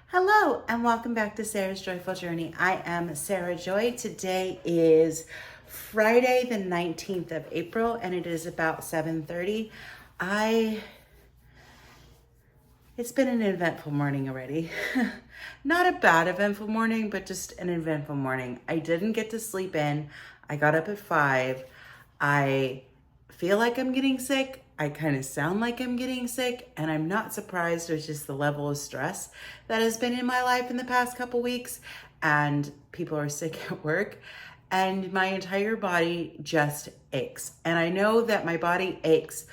Hello and welcome back to Sarah's Joyful Journey. I am Sarah Joy. Today is Friday the 19th of April and it is about 7:30. It's been an eventful morning already. Not a bad eventful morning, but just an eventful morning. I didn't get to sleep in. I got up at 5. I feel like I'm getting sick. I kind of sound like I'm getting sick, and I'm not surprised. There's just the level of stress that has been in my life in the past couple weeks, and people are sick at work, and my entire body just aches. And I know that my body aches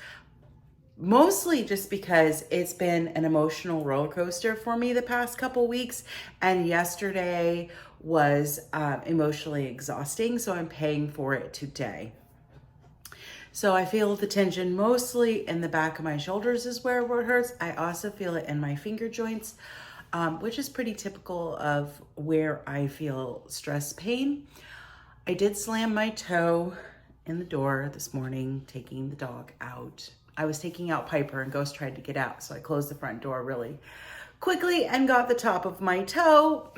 mostly just because it's been an emotional roller coaster for me the past couple weeks, and yesterday was emotionally exhausting, so I'm paying for it today. So I feel the tension mostly in the back of my shoulders is where it hurts. I also feel it in my finger joints, which is pretty typical of where I feel stress pain. I did slam my toe in the door this morning, taking the dog out. I was taking out Piper and Ghost tried to get out, so I closed the front door really quickly and got the top of my toe.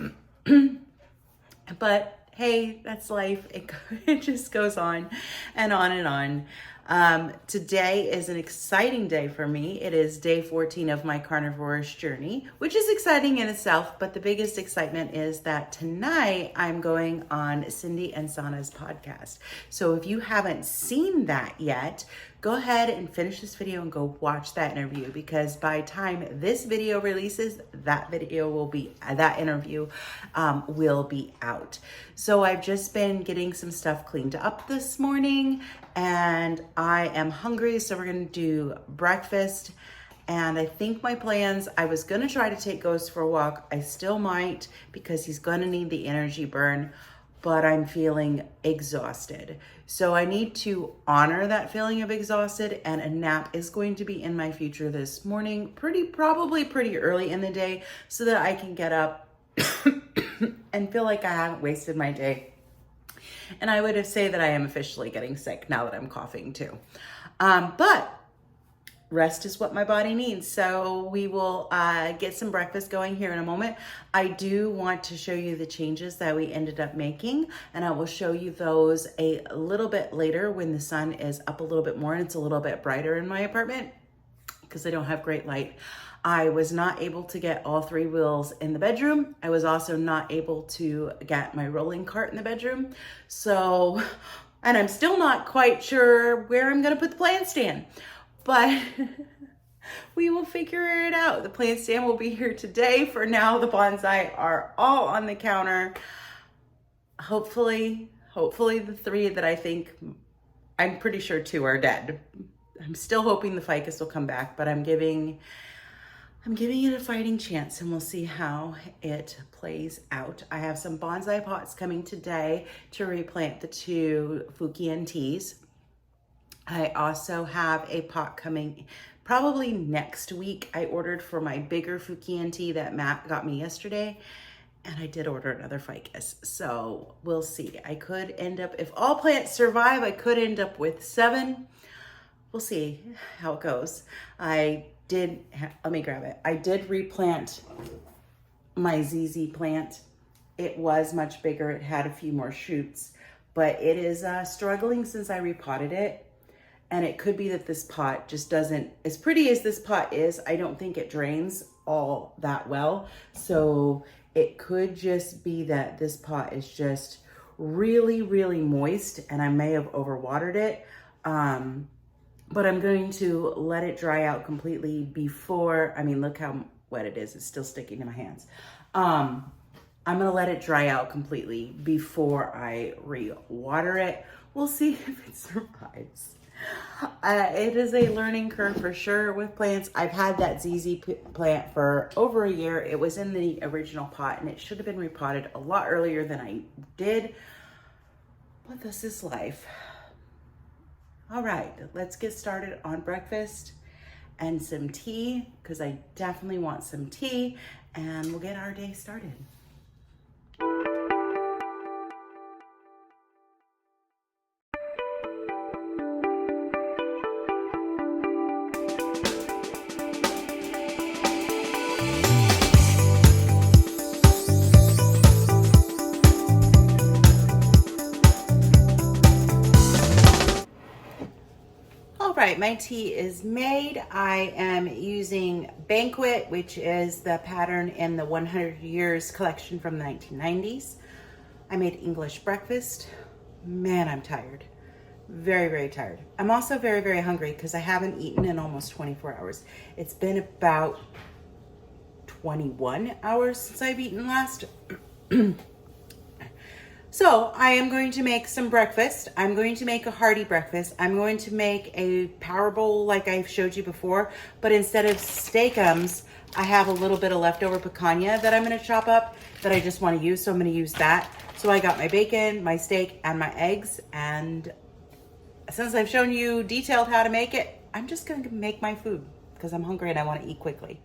But hey, that's life. It just goes on and on and on. Today is an exciting day for me. It is day 14 of my carnivorish journey, which is exciting in itself. But the biggest excitement is that tonight I'm going on Cindy and Sana's podcast. So if you haven't seen that yet, go ahead and finish this video and go watch that interview, because by the time this video releases, that interview will be out. So I've just been getting some stuff cleaned up this morning and I am hungry. So we're going to do breakfast. And I think my plans, I was going to try to take Ghost for a walk. I still might, because he's going to need the energy burn, but I'm feeling exhausted. So I need to honor that feeling of exhausted, and a nap is going to be in my future this morning, probably pretty early in the day, so that I can get up and feel like I haven't wasted my day. And I would say that I am officially getting sick now that I'm coughing too. But rest is what my body needs. So we will get some breakfast going here in a moment. I do want to show you the changes that we ended up making, and I will show you those a little bit later when the sun is up a little bit more and it's a little bit brighter in my apartment, because I don't have great light. I was not able to get all 3 wheels in the bedroom. I was also not able to get my rolling cart in the bedroom. So, and I'm still not quite sure where I'm gonna put the plant stand, but we will figure it out. The plant stand will be here today. For now, the bonsai are all on the counter. Hopefully the 3 that I think, I'm pretty sure 2 are dead. I'm still hoping the ficus will come back, but I'm giving it a fighting chance, and we'll see how it plays out. I have some bonsai pots coming today to replant the 2 Fukian teas. I also have a pot coming probably next week. I ordered for my bigger Fukian tea that Matt got me yesterday, and I did order another ficus. So we'll see. I could end up, if all plants survive, I could end up with 7. We'll see how it goes. Let me grab it. I did replant my ZZ plant. It was much bigger. It had a few more shoots, but it is struggling since I repotted it. And it could be that this pot just doesn't, as pretty as this pot is, I don't think it drains all that well. So it could just be that this pot is just really, really moist and I may have overwatered it. But I'm going to let it dry out completely before, look how wet it is. It's still sticking to my hands. I'm gonna let it dry out completely before I re-water it. We'll see if it survives. It is a learning curve for sure with plants. I've had that ZZ plant for over a year. It was in the original pot and it should have been repotted a lot earlier than I did, but this is life. All right, let's get started on breakfast and some tea, because I definitely want some tea, and we'll get our day started. right, my tea is made. I am using Banquet, which is the pattern in the 100 Years collection from the 1990s. I made English breakfast. Man, I'm tired. Very, very tired. I'm also very, very hungry because I haven't eaten in almost 24 hours. It's been about 21 hours since I've eaten last. So I am going to make some breakfast. I'm going to make a hearty breakfast. I'm going to make a power bowl like I've showed you before, but instead of steakums, I have a little bit of leftover picanha that I'm gonna chop up that I just wanna use, so I'm gonna use that. So I got my bacon, my steak, and my eggs, and since I've shown you detailed how to make it, I'm just gonna make my food because I'm hungry and I wanna eat quickly.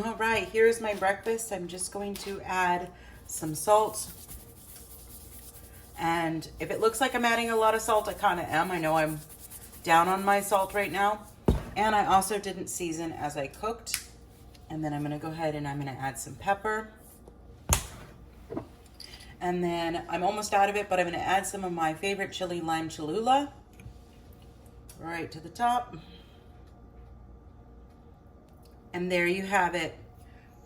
All right, here's my breakfast. I'm just going to add some salt. And if it looks like I'm adding a lot of salt, I kind of am. I know I'm down on my salt right now. And I also didn't season as I cooked. And then I'm gonna go ahead and I'm gonna add some pepper. And then I'm almost out of it, but I'm gonna add some of my favorite chili lime Cholula right to the top. And there you have it,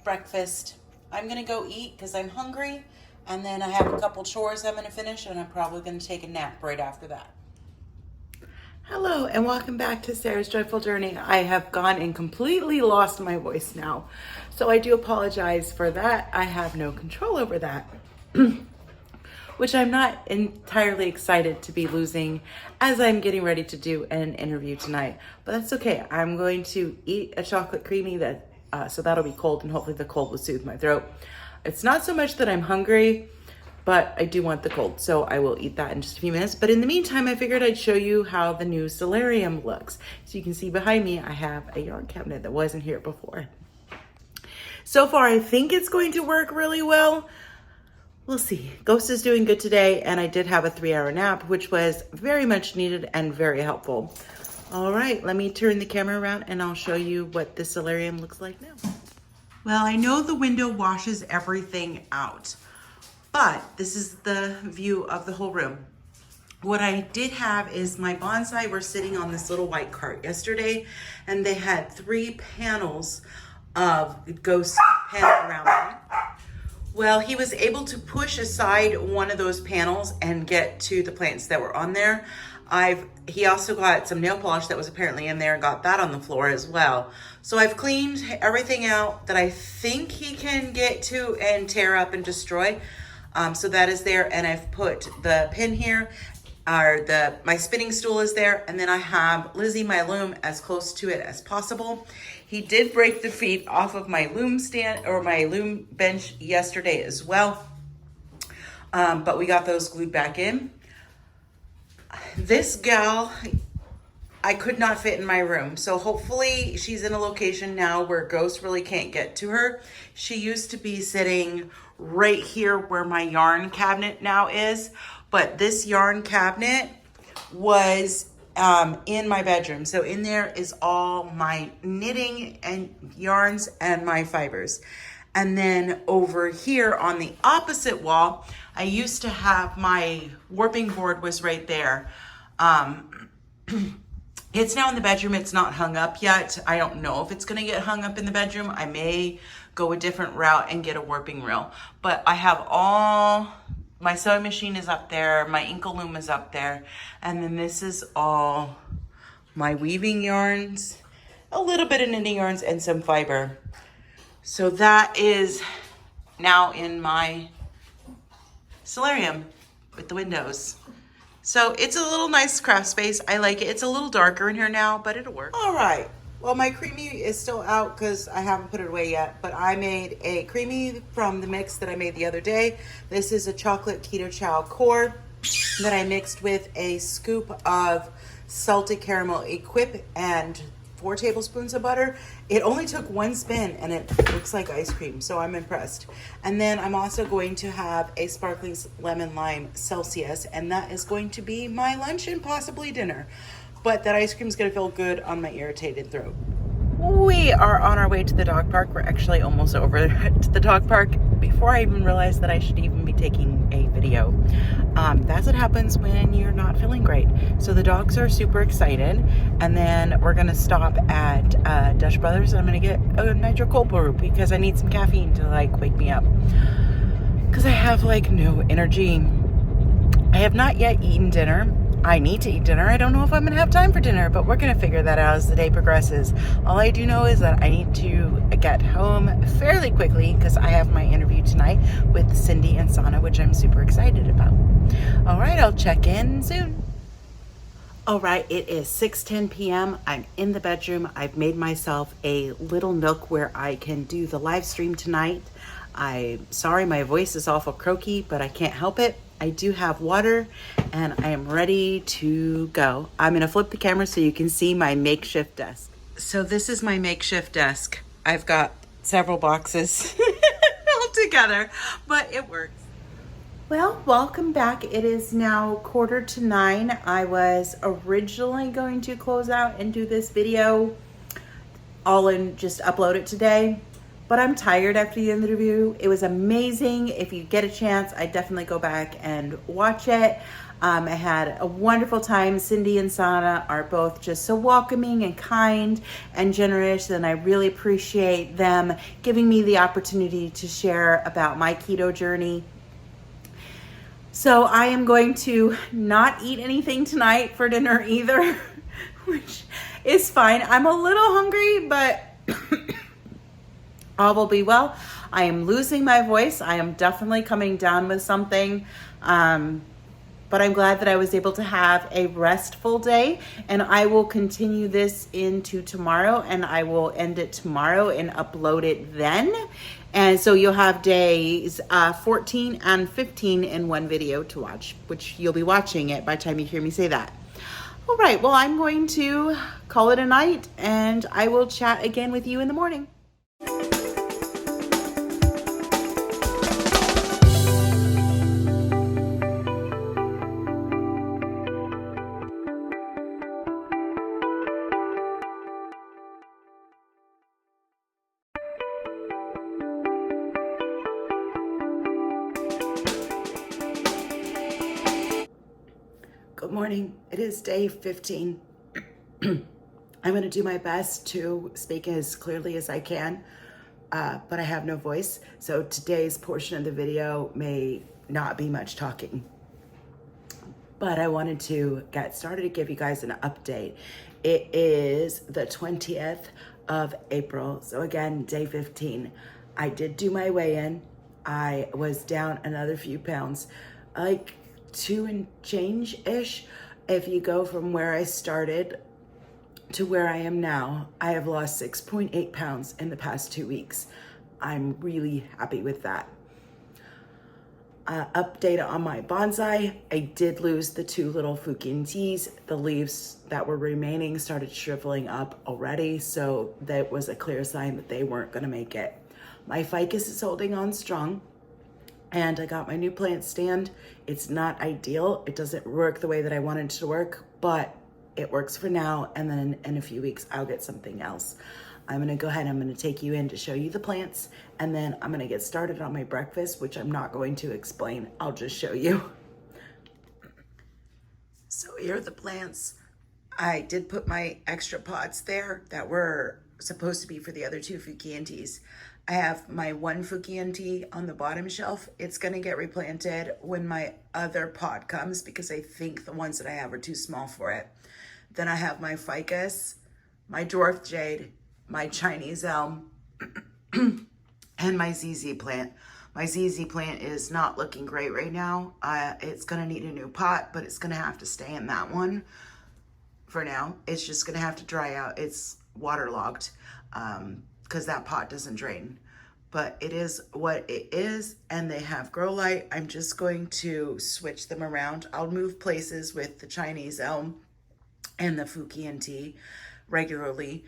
breakfast. I'm gonna go eat because I'm hungry, and then I have a couple chores I'm gonna finish, and I'm probably gonna take a nap right after that. Hello, and welcome back to Sarah's Joyful Journey. I have gone and completely lost my voice now, so I do apologize for that. I have no control over that, which I'm not entirely excited to be losing as I'm getting ready to do an interview tonight. But that's okay. I'm going to eat a chocolate creamy so that'll be cold, and hopefully the cold will soothe my throat. It's not so much that I'm hungry, but I do want the cold, so I will eat that in just a few minutes. But in the meantime, I figured I'd show you how the new solarium looks. So you can see behind me, I have a yarn cabinet that wasn't here before. So far, I think it's going to work really well. We'll see. Ghost is doing good today, and I did have a 3-hour nap, which was very much needed and very helpful. All right, let me turn the camera around and I'll show you what the solarium looks like now. Well, I know the window washes everything out, but this is the view of the whole room. What I did have is my bonsai were sitting on this little white cart yesterday, and they had 3 panels of Ghost panel around them. Well, he was able to push aside one of those panels and get to the plants that were on there. He also got some nail polish that was apparently in there and got that on the floor as well. So I've cleaned everything out that I think he can get to and tear up and destroy. So that is there, and I've put the pin here, my spinning stool is there, and then I have Lizzie, my loom, as close to it as possible. He did break the feet off of my loom stand or my loom bench yesterday as well, but we got those glued back in. This gal, I could not fit in my room, so hopefully she's in a location now where Ghost really can't get to her. She used to be sitting right here where my yarn cabinet now is, but this yarn cabinet was in my bedroom. So in there is all my knitting and yarns and my fibers. And then over here on the opposite wall, I used to have my warping board was right there. It's now in the bedroom. It's not hung up yet. I don't know if it's gonna get hung up in the bedroom. I may go a different route and get a warping reel. But I have my sewing machine is up there, my inkle loom is up there, and then this is all my weaving yarns, a little bit of knitting yarns, and some fiber. So that is now in my solarium with the windows. So it's a little nice craft space. I like it. It's a little darker in here now, but it'll work. All right, Well, my creamy is still out because I haven't put it away yet, but I made a creamy from the mix that I made the other day. This is a chocolate keto chow core that I mixed with a scoop of salted caramel equip and 4 tablespoons of butter. It only took 1 spin and it looks like ice cream, so I'm impressed. And then I'm also going to have a sparkling lemon lime Celsius, and that is going to be my lunch and possibly dinner. But that ice cream is going to feel good on my irritated throat. We are on our way to the dog park. We're actually almost over to the dog park before I even realized that I should even be taking a video. That's what happens when you're not feeling great. So the dogs are super excited, and then we're going to stop at Dutch Brothers, and I'm going to get a nitro cold brew because I need some caffeine to like wake me up because I have like no energy. I have not yet eaten dinner. I need to eat dinner. I don't know if I'm going to have time for dinner, but we're going to figure that out as the day progresses. All I do know is that I need to get home fairly quickly because I have my interview tonight with Cindy and Sana, which I'm super excited about. All right, I'll check in soon. All right, it is 6:10 p.m. I'm in the bedroom. I've made myself a little nook where I can do the live stream tonight. I'm sorry my voice is awful croaky, but I can't help it. I do have water and I am ready to go. I'm gonna flip the camera so you can see my makeshift desk. So this is my makeshift desk. I've got several boxes all together, but it works. Well, welcome back. It is now 8:45. I was originally going to close out and do this video all and just upload it today, but I'm tired after the interview. It was amazing. If you get a chance, I definitely go back and watch it. I had a wonderful time. Cindy and Sana are both just so welcoming and kind and generous, and I really appreciate them giving me the opportunity to share about my keto journey. So I am going to not eat anything tonight for dinner either, which is fine. I'm a little hungry, but all will be well. I am losing my voice. I am definitely coming down with something. But I'm glad that I was able to have a restful day, and I will continue this into tomorrow, and I will end it tomorrow and upload it then. And so you'll have days 14 and 15 in one video to watch, which you'll be watching it by the time you hear me say that. All right, well, I'm going to call it a night, and I will chat again with you in the morning. Good morning. It is day 15. I'm going to do my best to speak as clearly as I can, but I have no voice. So today's portion of the video may not be much talking. But I wanted to get started to give you guys an update. It is the 20th of April. So again, day 15. I did do my weigh-in. I was down another few pounds, like 2 and change-ish. If you go from where I started to where I am now, I have lost 6.8 pounds in the past 2 weeks. I'm really happy with that. Update on my bonsai. I did lose the 2 little Fukian teas. The leaves that were remaining started shriveling up already, so that was a clear sign that they weren't going to make it. My ficus is holding on strong, and I got my new plant stand. It's not ideal. It doesn't work the way that I wanted it to work, but it works for now, and then in a few weeks I'll get something else. I'm gonna go ahead, I'm gonna take you in to show you the plants, and then I'm gonna get started on my breakfast, which I'm not going to explain, I'll just show you. So here are the plants. I did put my extra pots there that were supposed to be for the other 2 Fukian teas. I have my 1 Fukian tea on the bottom shelf. It's gonna get replanted when my other pot comes because I think the ones that I have are too small for it. Then I have my ficus, my dwarf jade, my Chinese elm, and my ZZ plant. My ZZ plant is not looking great right now. It's gonna need a new pot, but it's gonna have to stay in that one for now. It's just gonna have to dry out. It's waterlogged because that pot doesn't drain. But it is what it is, and they have grow light. I'm just going to switch them around. I'll move places with the Chinese elm and the Fukian tea regularly,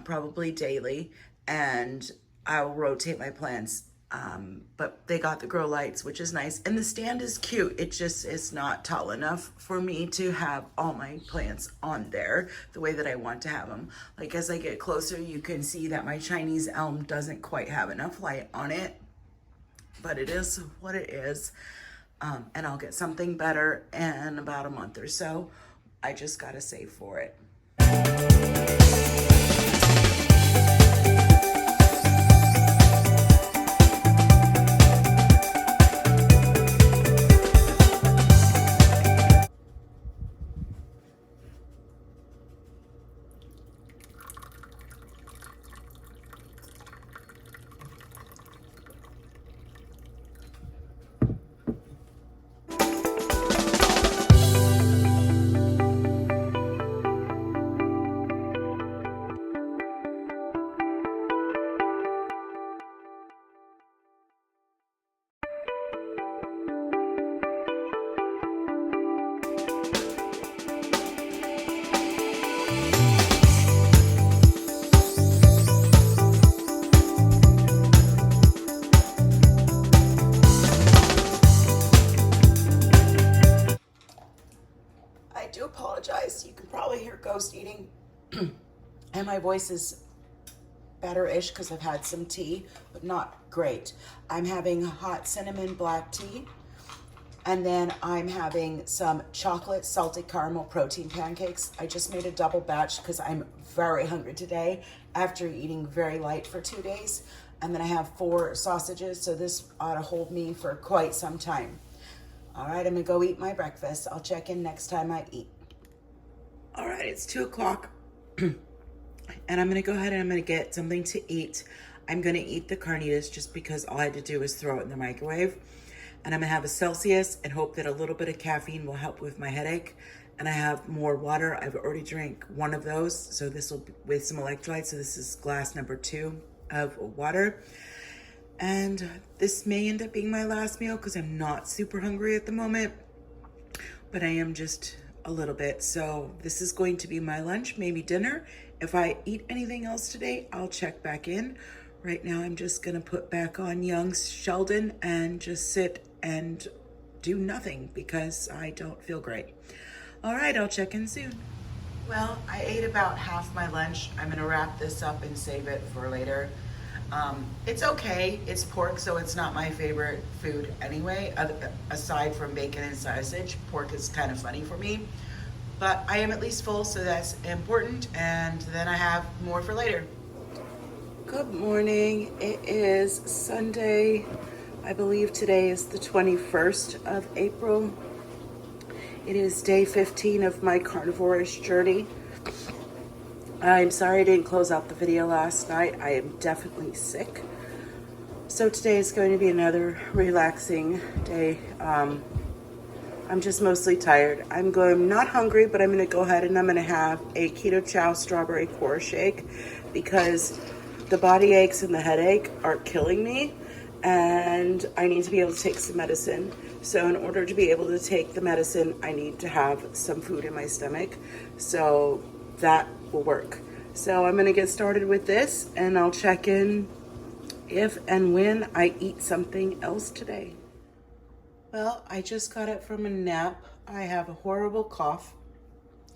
probably daily, and I'll rotate my plants. But they got the grow lights, which is nice. And the stand is cute. It just is not tall enough for me to have all my plants on there the way that I want to have them. Like as I get closer, you can see that my Chinese elm doesn't quite have enough light on it, but it is what it is. And I'll get something better in about a month or so. I just gotta save for it. I do apologize. You can probably hear ghost eating and my voice is better-ish because I've had some tea, but not great. I'm having hot cinnamon black tea, and then I'm having some chocolate salted caramel protein pancakes. I just made a double batch because I'm very hungry today after eating very light for 2 days. And then I have 4 sausages, so this ought to hold me for quite some time. All right, I'm gonna go eat my breakfast. I'll check in next time I eat. All right, it's 2 o'clock. And I'm gonna go ahead and I'm gonna get something to eat. I'm gonna eat the carnitas just because all I had to do was throw it in the microwave. And I'm gonna have a Celsius and hope that a little bit of caffeine will help with my headache. And I have more water. I've already drank one of those, so this will be with some electrolytes. So this is glass number 2 of water. And this may end up being my last meal because I'm not super hungry at the moment, but I am just a little bit. So this is going to be my lunch, maybe dinner. If I eat anything else today, I'll check back in. Right now, I'm just gonna put back on Young's Sheldon and just sit and do nothing because I don't feel great. All right, I'll check in soon. Well, I ate about half my lunch. I'm gonna wrap this up and save it for later. It's okay, it's pork, so it's not my favorite food anyway, aside from bacon and sausage. Pork is kind of funny for me, but I am at least full, so that's important, and then I have more for later. Good morning, it is Sunday. I believe today is the 21st of April. It is day 15 of my carnivorish journey. I'm sorry I didn't close out the video last night. I am definitely sick. So today is going to be another relaxing day. I'm just mostly tired. I'm not hungry, but I'm gonna go ahead and I'm gonna have a Keto Chow strawberry core shake because the body aches and the headache are killing me and I need to be able to take some medicine. So in order to be able to take the medicine, I need to have some food in my stomach. So that will work. So I'm gonna get started with this and I'll check in if and when I eat something else today. Well, I just got up from a nap. I have a horrible cough,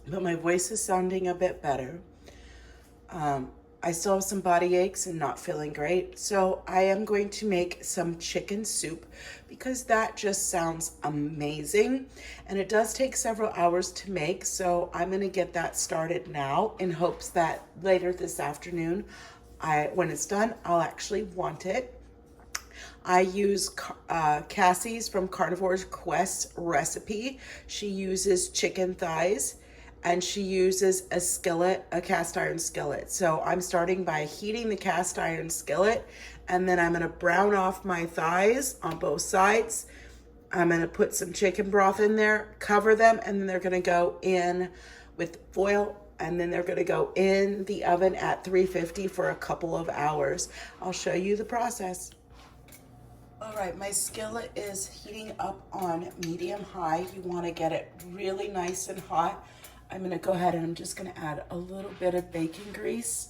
but my voice is sounding a bit better. I still have some body aches and not feeling great. So I am going to make some chicken soup because that just sounds amazing. And it does take several hours to make. So I'm gonna get that started now in hopes that later this afternoon, when it's done, I'll actually want it. I use Cassie's from Carnivorish Quest recipe. She uses chicken thighs and she uses a skillet, a cast iron skillet. So I'm starting by heating the cast iron skillet and then I'm gonna brown off my thighs on both sides. I'm gonna put some chicken broth in there, cover them, and then they're gonna go in with foil and then they're gonna go in the oven at 350 for a couple of hours. I'll show you the process. All right, my skillet is heating up on medium high. You wanna get it really nice and hot. I'm gonna go ahead and I'm just gonna add a little bit of bacon grease.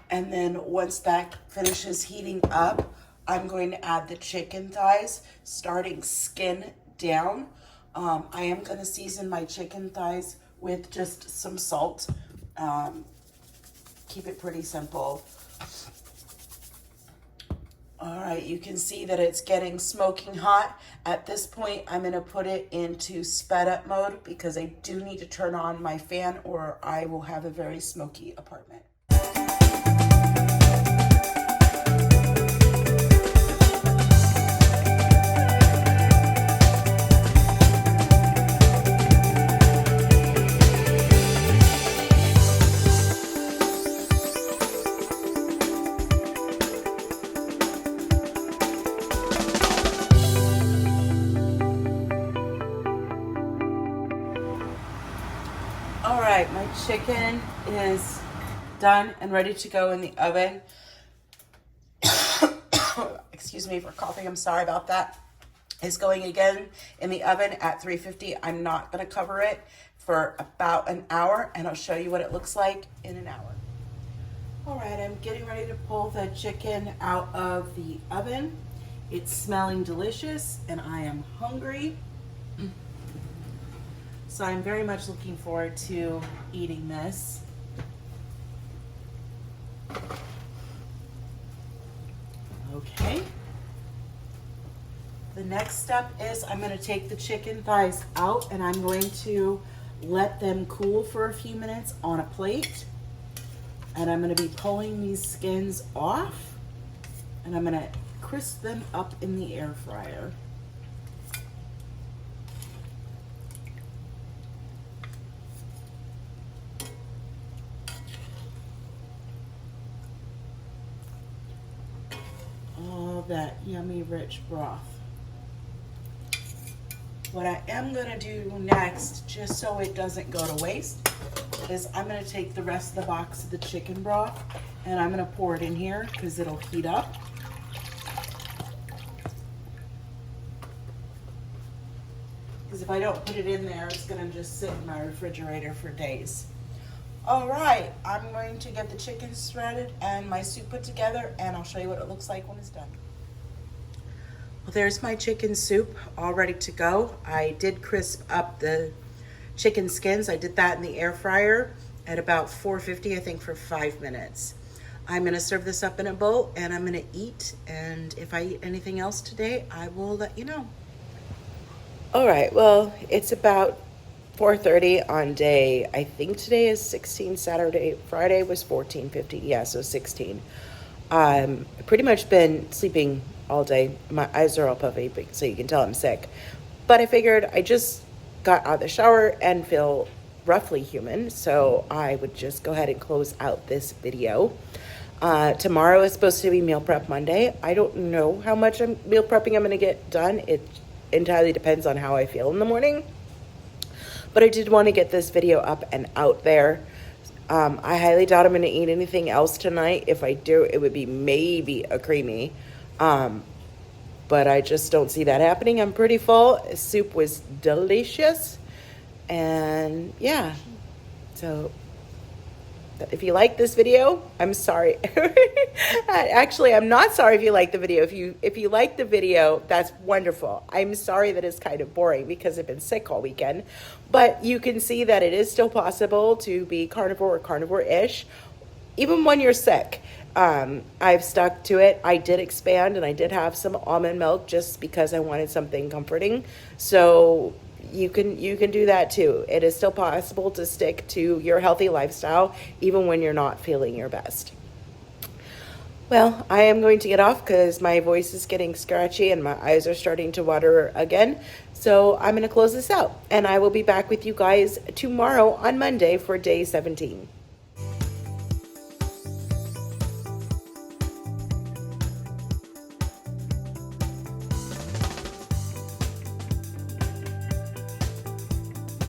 And then once that finishes heating up, I'm going to add the chicken thighs, starting skin down. I am gonna season my chicken thighs with just some salt. Keep it pretty simple. All right, you can see that it's getting smoking hot. At this point, I'm gonna put it into sped up mode because I do need to turn on my fan or I will have a very smoky apartment. All right, my chicken is done and ready to go in the oven. Excuse me for coughing, I'm sorry about that. It's going again in the oven at 350. I'm not gonna cover it for about an hour and I'll show you what it looks like in an hour. All right, I'm getting ready to pull the chicken out of the oven. It's smelling delicious and I am hungry. So I'm very much looking forward to eating this. Okay. The next step is I'm going to take the chicken thighs out and I'm going to let them cool for a few minutes on a plate. And I'm going to be pulling these skins off and I'm going to crisp them up in the air fryer. That yummy rich broth. What I am going to do next, just so it doesn't go to waste, is I'm going to take the rest of the box of the chicken broth and I'm going to pour it in here because it'll heat up. Because if I don't put it in there, it's going to just sit in my refrigerator for days. All right, I'm going to get the chicken shredded and my soup put together and I'll show you what it looks like when it's done. Well, there's my chicken soup all ready to go. I did crisp up the chicken skins. I did that in the air fryer at about 450, I think, for 5 minutes. I'm gonna serve this up in a bowl and I'm gonna eat. And if I eat anything else today, I will let you know. All right, well, it's about 4:30 on day, I think today is 16, Saturday, Friday was 14:50, yeah, so 16. Pretty much been sleeping all day. My eyes are all puffy, so you can tell I'm sick. But I figured I just got out of the shower and feel roughly human, so I would just go ahead and close out this video. Tomorrow is supposed to be Meal Prep Monday. I don't know how much meal prepping I'm going to get done. It entirely depends on how I feel in the morning. But I did want to get this video up and out there. I highly doubt I'm going to eat anything else tonight. If I do, it would be maybe a creamy. But I just don't see that happening. I'm pretty full. Soup was delicious. And yeah, so if you like this video, I'm sorry. Actually, I'm not sorry if you like the video. If you like the video, that's wonderful. I'm sorry that it's kind of boring because I've been sick all weekend. But you can see that it is still possible to be carnivore or carnivore-ish, even when you're sick. I've stuck to it. I did expand and I did have some almond milk just because I wanted something comforting. So you can do that too. It is still possible to stick to your healthy lifestyle even when you're not feeling your best. Well, I am going to get off because my voice is getting scratchy and my eyes are starting to water again. So I'm going to close this out and I will be back with you guys tomorrow on Monday for day 17.